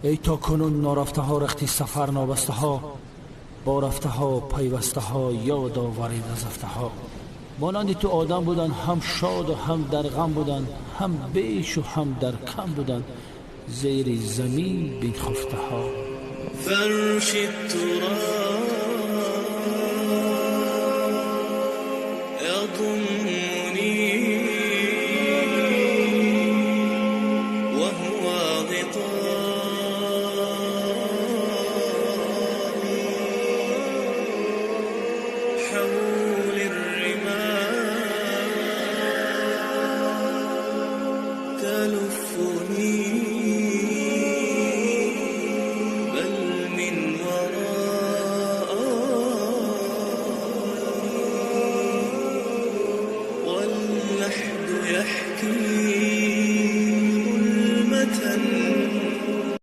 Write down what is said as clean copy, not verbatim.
ای تا کنون نارفته ها رختی سفر نابسته ها، با رفته ها پیوسته ها یاد آورید از رفته ها. مانند تو آدم بودن، هم شاد و هم در غم بودن، هم بیش و هم در کم بودن، زیر زمین بین خفته ها. فرش التراب يضم